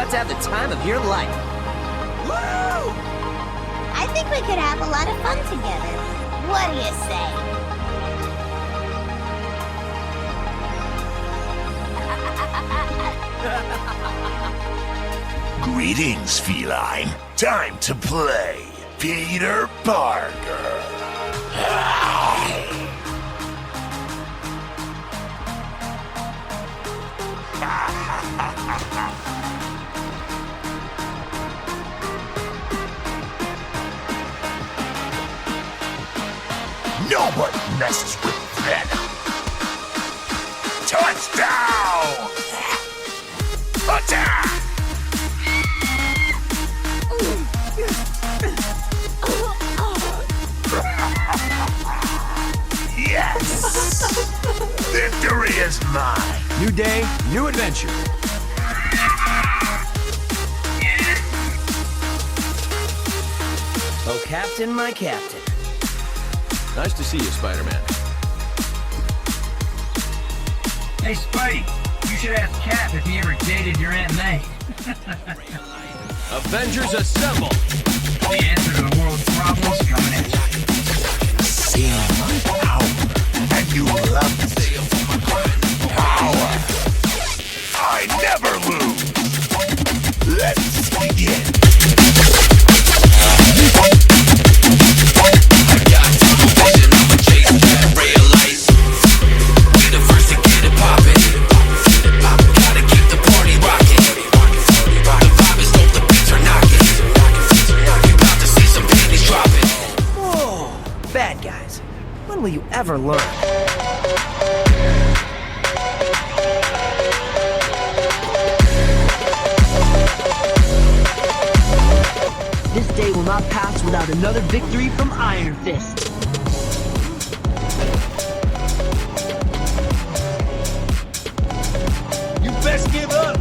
about to have the time of your life. Woo! I think we could have a lot of fun together. What do you say? Greetings, feline. Time to play Peter Parker. Nobody messes with Venom. Touchdown! Attack! Yes! Victory is mine! New day, new adventure. Oh, Captain, my Captain. Nice to see you, Spider-Man. Hey, Spidey, you should ask Cap if he ever dated your Aunt May. Avengers assemble! The answer to the world's problems coming at you. See my power, and you love it. Power! I never lose! Let's begin! Bad guys. When will you ever learn? This day will not pass without another victory from Iron Fist. You best give up!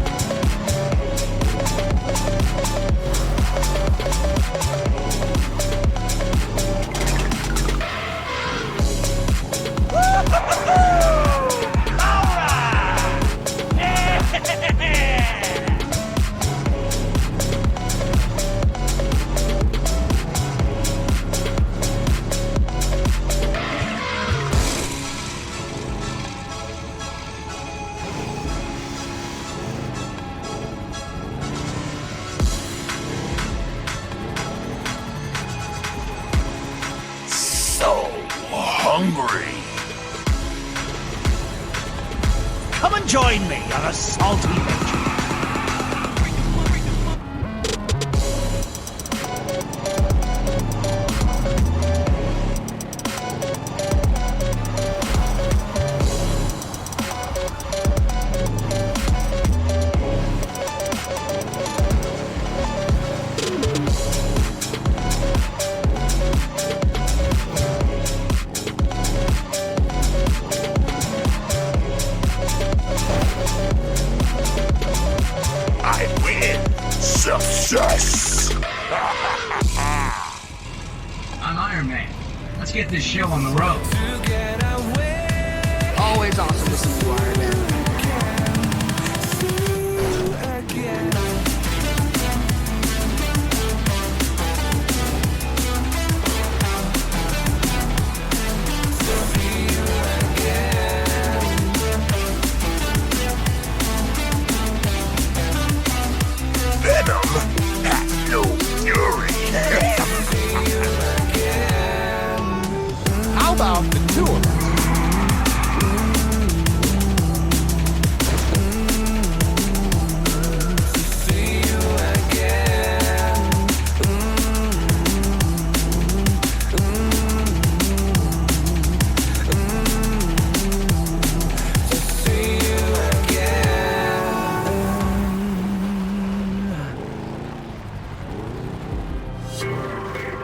So hungry! Come and join me on a salty adventure. I win! Success! I'm Iron Man. Let's get this show on the road. Always awesome to see you, Iron Man. Venom has no fury! How about the two of us?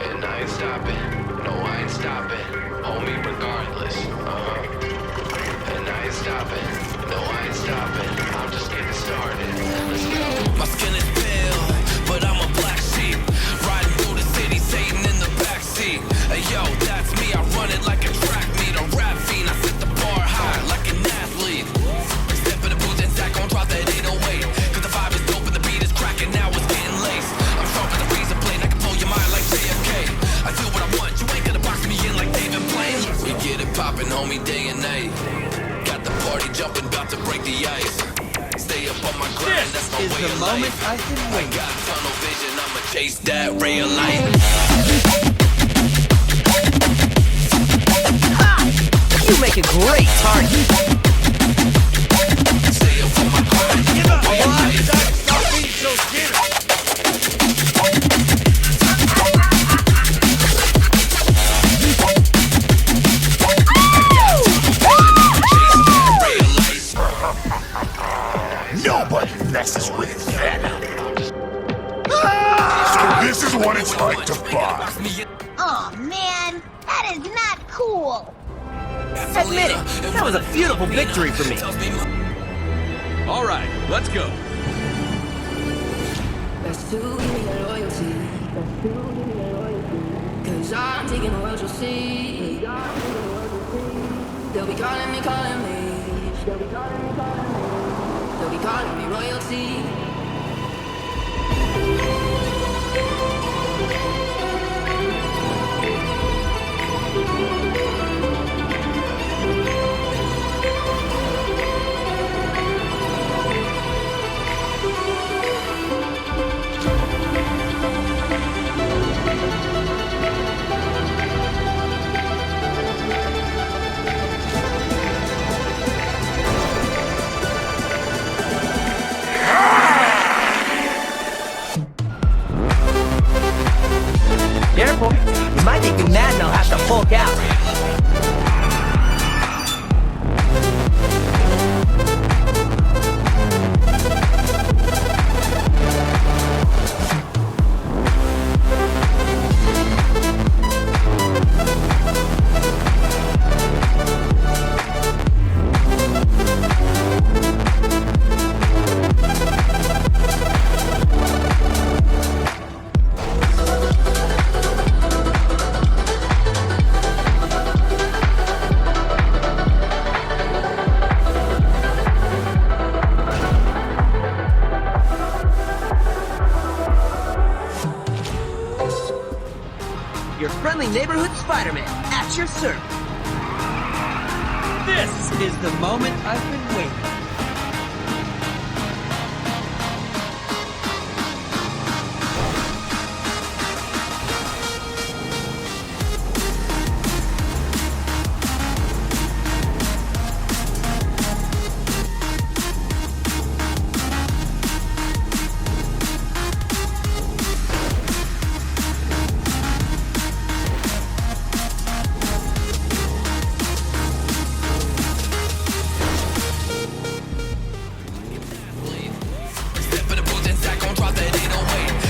And I ain't stopping. No, I ain't stopping. Homie, regardless. And I ain't stopping. No, I ain't stopping. I'm just getting started. Let's go. My skin is pale, but I'm a black sheep. Riding through the city, Satan in the backseat. Hey, yo, that's me. I run it like a track meet. A rap fiend. I set the bar high like an athlete. Step in the booth and sack on drop that 808. Cause the vibe is dope and the beat is cracking. to break the ice. Stay up on my grind, that's my Is way the of moment life. I've been I waiting. got tunnel vision, I'ma chase that ray of light. You make a great target. Stay up on my grind, Give up! way of life. Stop being so scared! Nobody messes with Venom. This is what it's like to fight. Oh man, that is not cool. Admit it, that was a beautiful victory for me. All right, let's go. That's too give your loyalty. Cause I'm taking the world, you'll see. They'll be calling me. They'll be calling me royalty. Careful, you might make me mad and I'll have to Hulk out. Your friendly neighborhood Spider-Man, at your service. This is the moment I've been waiting. Step in the booth and Zach gon' drop that 808.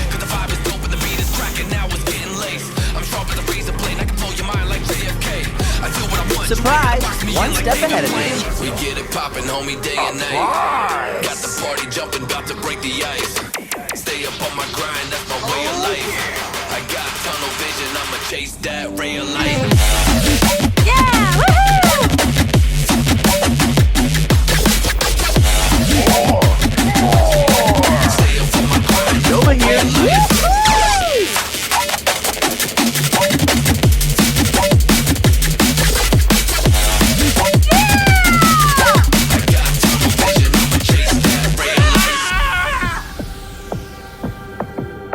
Cause the vibe is dope and the beat is cracking, now it's getting laced. I'm sharp as a razor blade, I can blow your mind like JFK. I do what I want. Surprise! One step ahead of me. We get it poppin', homie, day and night. Got the party jumping, about to break the ice. Stay up on my grind, that's my way of life. I got tunnel vision, I'ma chase that ray of light. Yeah, woohoo! Stay up on my grind, Over here. I got tunnel vision, I'ma chase that ray of light.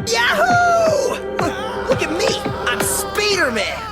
Yahoo! Look at me, I'm Spider-Man.